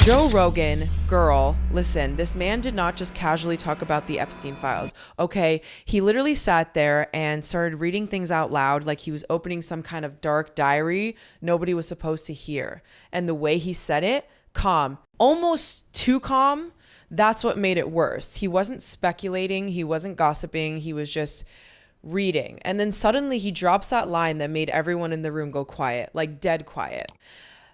Joe Rogan, girl, listen, this man did not just casually talk about the Epstein files, okay? He literally sat there and started reading things out loud like he was opening some kind of dark diary nobody was supposed to hear. And the way he said it, calm, almost too calm, that's what made it worse. He wasn't speculating, he wasn't gossiping, he was just reading. And then suddenly he drops that line that made everyone in the room go quiet, like dead quiet.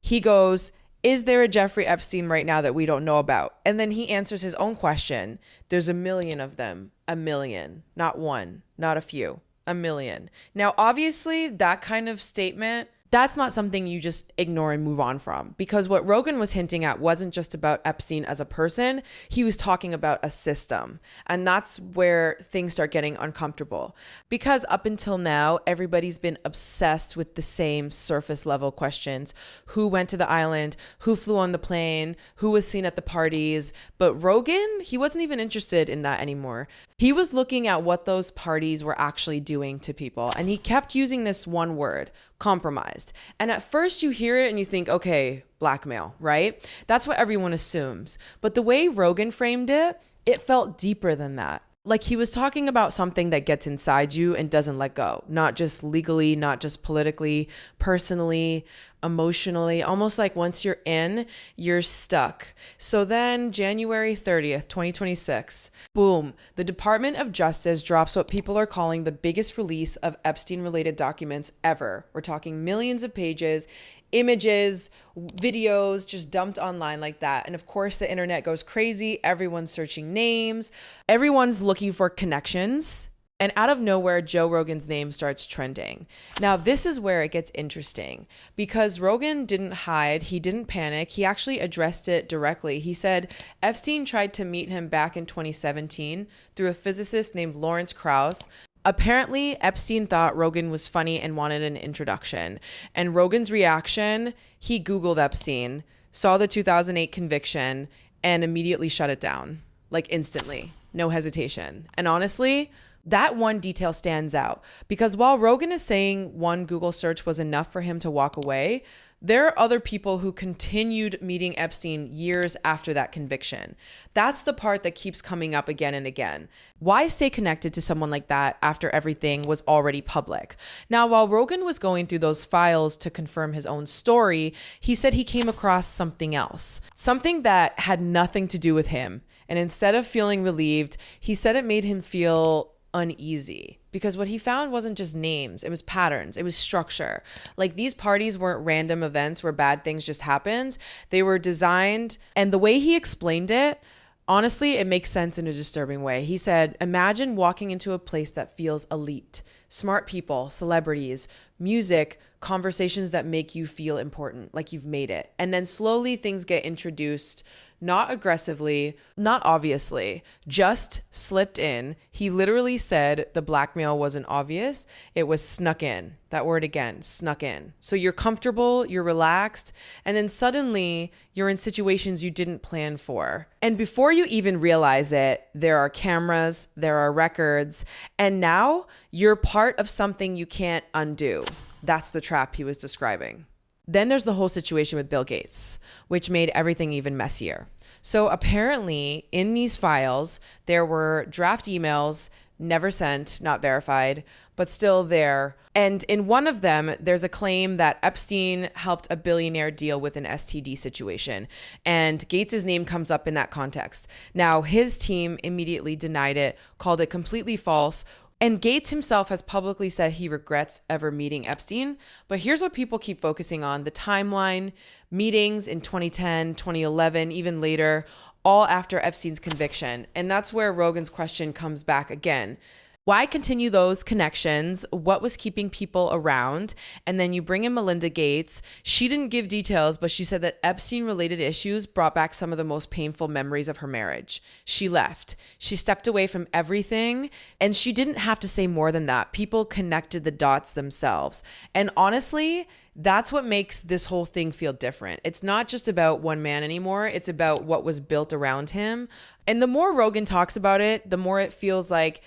He goes, is there a Jeffrey Epstein right now that we don't know about? And then he answers his own question. There's a million of them. A million. Not one. Not a few. A million. Now, obviously, that kind of statement, that's not something you just ignore and move on from. Because what Rogan was hinting at wasn't just about Epstein as a person. He was talking about a system. And that's where things start getting uncomfortable. Because up until now, everybody's been obsessed with the same surface level questions. Who went to the island? Who flew on the plane? Who was seen at the parties? But Rogan, he wasn't even interested in that anymore. He was looking at what those parties were actually doing to people. And he kept using this one word, compromised. And at first you hear it and you think, okay, blackmail, right? That's what everyone assumes. But the way Rogan framed it, it felt deeper than that. Like he was talking about something that gets inside you and doesn't let go. Not just legally, not just politically, personally, emotionally, almost like once you're in, you're stuck. So then January 30th, 2026, boom, the Department of Justice drops what people are calling the biggest release of Epstein-related documents ever. We're talking millions of pages, images, videos just dumped online like that. And of course, the internet goes crazy. Everyone's searching names. Everyone's looking for connections. And out of nowhere, Joe Rogan's name starts trending. Now, this is where it gets interesting because Rogan didn't hide. He didn't panic. He actually addressed it directly. He said Epstein tried to meet him back in 2017 through a physicist named Lawrence Krauss. Apparently, Epstein thought Rogan was funny and wanted an introduction. And Rogan's reaction, he Googled Epstein, saw the 2008 conviction, and immediately shut it down. Like instantly, no hesitation. And honestly, that one detail stands out because while Rogan is saying one Google search was enough for him to walk away, there are other people who continued meeting Epstein years after that conviction. That's the part that keeps coming up again and again. Why stay connected to someone like that after everything was already public? Now, while Rogan was going through those files to confirm his own story, he said he came across something else, something that had nothing to do with him. And instead of feeling relieved, he said it made him feel uneasy because what he found wasn't just names, it was patterns, it was structure. Like these parties weren't random events where bad things just happened. They were designed, and the way he explained it, honestly, it makes sense in a disturbing way. He said, imagine walking into a place that feels elite, smart people, celebrities, music, conversations that make you feel important, like you've made it. And then slowly things get introduced, not aggressively, not obviously, just slipped in. He literally said the blackmail wasn't obvious. It was snuck in. That word again, snuck in. So you're comfortable, you're relaxed, and then suddenly you're in situations you didn't plan for. And before you even realize it, there are cameras, there are records, and now you're part of something you can't undo. That's the trap he was describing. Then there's the whole situation with Bill Gates, which made everything even messier. So apparently in these files, there were draft emails, never sent, not verified, but still there. And in one of them, there's a claim that Epstein helped a billionaire deal with an STD situation. And Gates' name comes up in that context. Now, his team immediately denied it, called it completely false. And Gates himself has publicly said he regrets ever meeting Epstein. But here's what people keep focusing on: the timeline, meetings in 2010, 2011, even later, all after Epstein's conviction. And that's where Rogan's question comes back again. Why continue those connections? What was keeping people around? And then you bring in Melinda Gates. She didn't give details, but she said that Epstein-related issues brought back some of the most painful memories of her marriage. She left. She stepped away from everything, and she didn't have to say more than that. People connected the dots themselves. And honestly, that's what makes this whole thing feel different. It's not just about one man anymore. It's about what was built around him. And the more Rogan talks about it, the more it feels like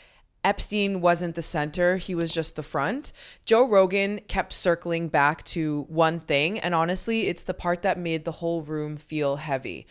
Epstein wasn't the center, he was just the front. Joe Rogan kept circling back to one thing, and honestly, it's the part that made the whole room feel heavy.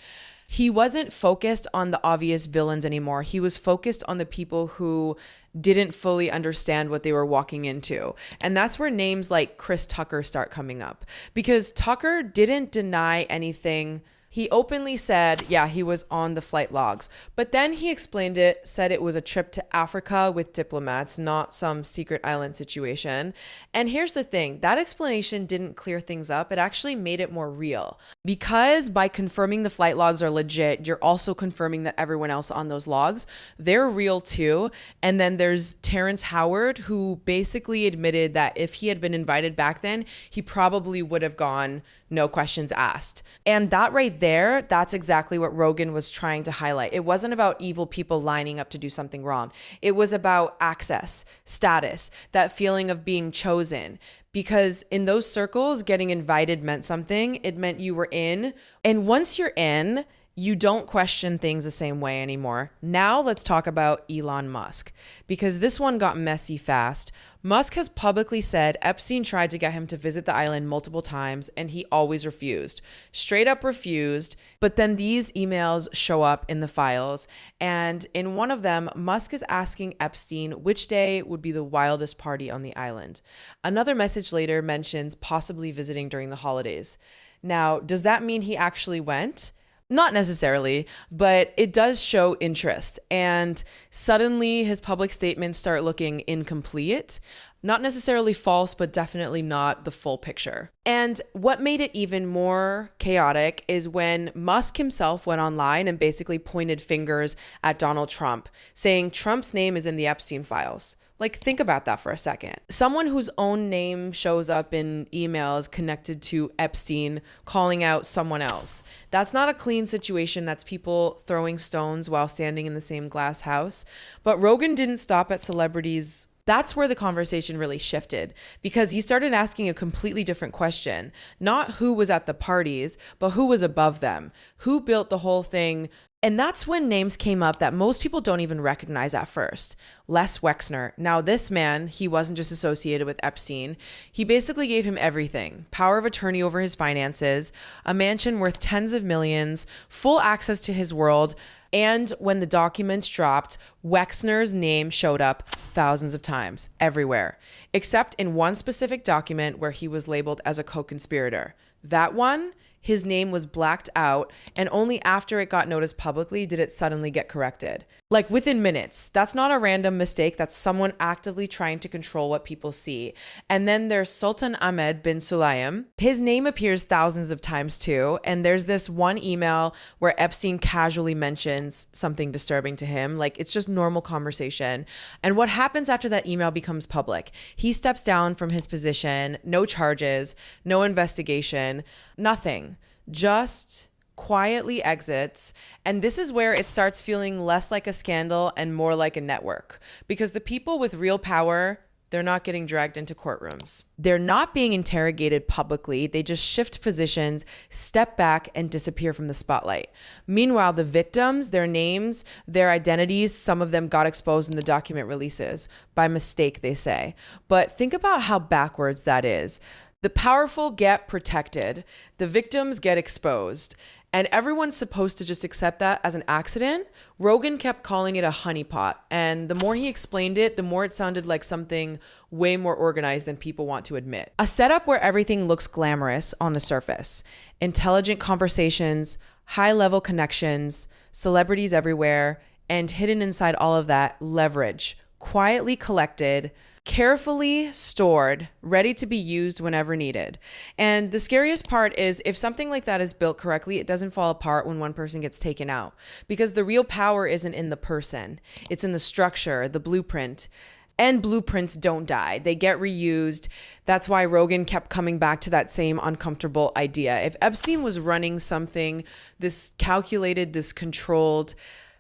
He wasn't focused on the obvious villains anymore. He was focused on the people who didn't fully understand what they were walking into. And that's where names like Chris Tucker start coming up. Because Tucker didn't deny anything. He openly said, yeah, he was on the flight logs. But then he explained it, said it was a trip to Africa with diplomats, not some secret island situation. And here's the thing, that explanation didn't clear things up. It actually made it more real. Because by confirming the flight logs are legit, you're also confirming that everyone else on those logs, they're real too. And then there's Terrence Howard, who basically admitted that if he had been invited back then, he probably would have gone, no questions asked. And that right there, that's exactly what Rogan was trying to highlight. It wasn't about evil people lining up to do something wrong. It was about access, status, that feeling of being chosen. Because in those circles, getting invited meant something. It meant you were in. And once you're in, you don't question things the same way anymore. Now let's talk about Elon Musk, because this one got messy fast. Musk has publicly said Epstein tried to get him to visit the island multiple times and he always refused. Straight up refused. But then these emails show up in the files. And in one of them, Musk is asking Epstein which day would be the wildest party on the island. Another message later mentions possibly visiting during the holidays. Now, does that mean he actually went? Not necessarily, but it does show interest. And suddenly his public statements start looking incomplete. Not necessarily false, but definitely not the full picture. And what made it even more chaotic is when Musk himself went online and basically pointed fingers at Donald Trump, saying Trump's name is in the Epstein files. Like, think about that for a second. Someone whose own name shows up in emails connected to Epstein calling out someone else. That's not a clean situation. That's people throwing stones while standing in the same glass house. But Rogan didn't stop at celebrities. That's where the conversation really shifted, because he started asking a completely different question. Not who was at the parties, but who was above them. Who built the whole thing? And that's when names came up that most people don't even recognize at first. Les Wexner. Now this man, he wasn't just associated with Epstein. He basically gave him everything. Power of attorney over his finances, a mansion worth tens of millions, full access to his world. And when the documents dropped, Wexner's name showed up thousands of times, everywhere, except in one specific document where he was labeled as a co-conspirator. That one, his name was blacked out, and only after it got noticed publicly did it suddenly get corrected. Like within minutes. That's not a random mistake. That's someone actively trying to control what people see. And then there's Sultan Ahmed bin Sulayem. His name appears thousands of times too. And there's this one email where Epstein casually mentions something disturbing to him. Like it's just normal conversation. And what happens after that email becomes public? He steps down from his position, no charges, no investigation, nothing. Just quietly exits. And this is where it starts feeling less like a scandal and more like a network, because the people with real power, they're not getting dragged into courtrooms. They're not being interrogated publicly. They just shift positions, step back, and disappear from the spotlight. Meanwhile, the victims, their names, their identities, some of them got exposed in the document releases. By mistake, they say. But think about how backwards that is. The powerful get protected. The victims get exposed. And everyone's supposed to just accept that as an accident. Rogan kept calling it a honeypot. And the more he explained it, the more it sounded like something way more organized than people want to admit. A setup where everything looks glamorous on the surface. Intelligent conversations, high-level connections, celebrities everywhere, and hidden inside all of that, leverage. Quietly collected, carefully stored, ready to be used whenever needed. And the scariest part is if something like that is built correctly, it doesn't fall apart when one person gets taken out, because the real power isn't in the person. It's in the structure, the blueprint. And blueprints don't die. They get reused. That's why Rogan kept coming back to that same uncomfortable idea. If Epstein was running something this calculated, this controlled,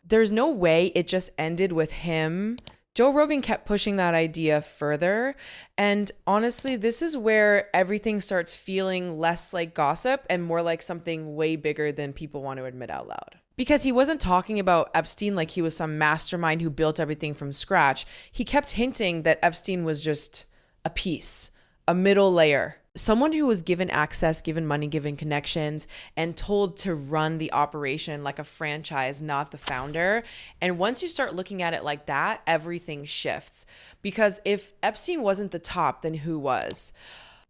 there's no way it just ended with him Joe Rogan kept pushing that idea further. And honestly, this is where everything starts feeling less like gossip and more like something way bigger than people want to admit out loud. Because he wasn't talking about Epstein like he was some mastermind who built everything from scratch. He kept hinting that Epstein was just a piece, a middle layer, someone who was given access, given money, given connections, and told to run the operation like a franchise, not the founder. And once you start looking at it like that, everything shifts. Because if Epstein wasn't the top, then who was?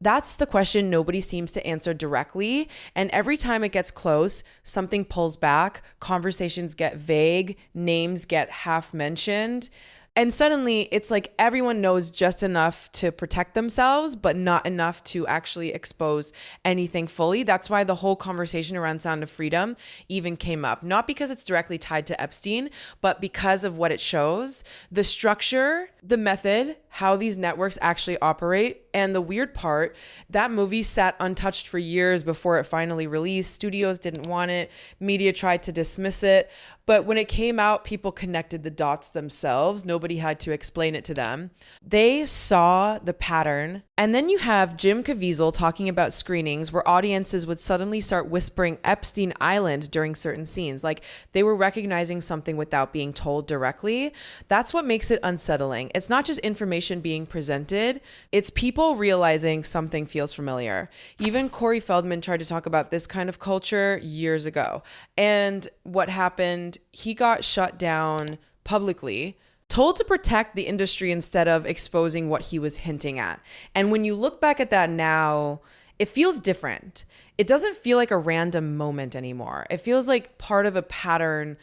That's the question nobody seems to answer directly. And every time it gets close, something pulls back, conversations get vague, names get half mentioned. And suddenly it's like everyone knows just enough to protect themselves, but not enough to actually expose anything fully. That's why the whole conversation around Sound of Freedom even came up. Not because it's directly tied to Epstein, but because of what it shows, the structure, the method, how these networks actually operate. And the weird part, that movie sat untouched for years before it finally released. Studios didn't want it. Media tried to dismiss it. But when it came out, people connected the dots themselves. Nobody had to explain it to them. They saw the pattern. And then you have Jim Caviezel talking about screenings where audiences would suddenly start whispering Epstein Island during certain scenes. Like they were recognizing something without being told directly. That's what makes it unsettling. It's not just information being presented. It's people realizing something feels familiar. Even Corey Feldman tried to talk about this kind of culture years ago. And what happened, he got shut down publicly, told to protect the industry instead of exposing what he was hinting at. And when you look back at that now, it feels different. It doesn't feel like a random moment anymore. It feels like part of a pattern.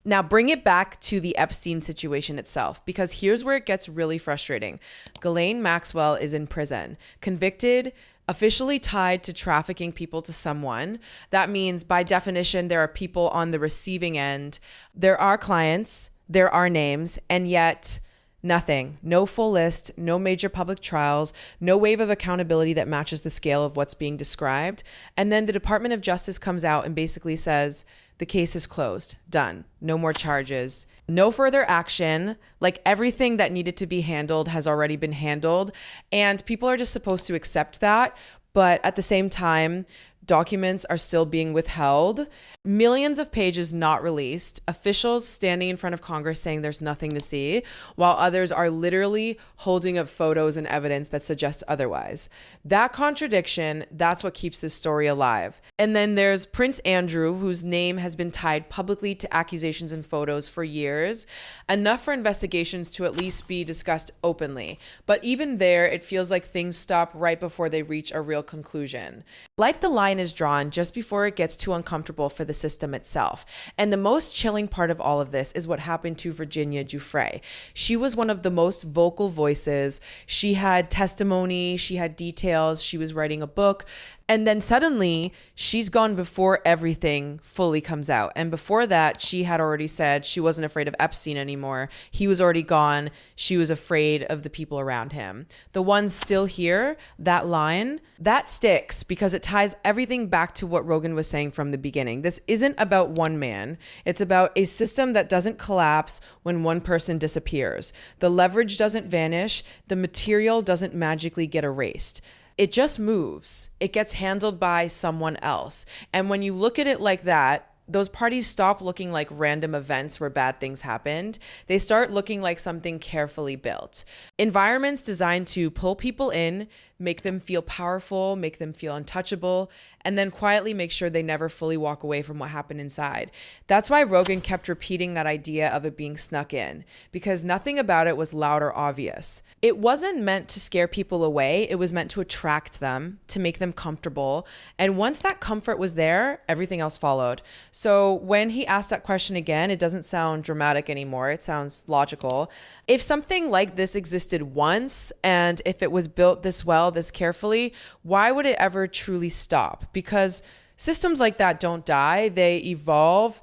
Now bring it back to the Epstein situation itself, because here's where it gets really frustrating. Ghislaine Maxwell is in prison, convicted, officially tied to trafficking people to someone. That means by definition, there are people on the receiving end. There are clients, there are names, and yet nothing. No full list, no major public trials, no wave of accountability that matches the scale of what's being described. And then the Department of Justice comes out and basically says, the case is closed, done, no more charges, no further action. Like everything that needed to be handled has already been handled. And people are just supposed to accept that. But at the same time, documents are still being withheld, millions of pages not released, officials standing in front of Congress saying there's nothing to see, while others are literally holding up photos and evidence that suggests otherwise. That contradiction, that's what keeps this story alive. And then there's Prince Andrew, whose name has been tied publicly to accusations and photos for years, enough for investigations to at least be discussed openly. But even there, it feels like things stop right before they reach a real conclusion. Like the line is drawn just before it gets too uncomfortable for the system itself. And the most chilling part of all of this is what happened to Virginia Giuffre. She was one of the most vocal voices. She had testimony, she had details, she was writing a book. And then suddenly she's gone before everything fully comes out. And before that, she had already said she wasn't afraid of Epstein anymore. He was already gone. She was afraid of the people around him. The ones still here, that line, that sticks because it ties everything back to what Rogan was saying from the beginning. This isn't about one man. It's about a system that doesn't collapse when one person disappears. The leverage doesn't vanish. The material doesn't magically get erased. It just moves. It gets handled by someone else. And when you look at it like that, those parties stop looking like random events where bad things happened. They start looking like something carefully built. Environments designed to pull people in, make them feel powerful, make them feel untouchable, and then quietly make sure they never fully walk away from what happened inside. That's why Rogan kept repeating that idea of it being snuck in, because nothing about it was loud or obvious. It wasn't meant to scare people away. It was meant to attract them, to make them comfortable. And once that comfort was there, everything else followed. So when he asked that question again, it doesn't sound dramatic anymore. It sounds logical. If something like this existed once, and if it was built this well, this carefully, why would it ever truly stop? Because systems like that don't die, they evolve.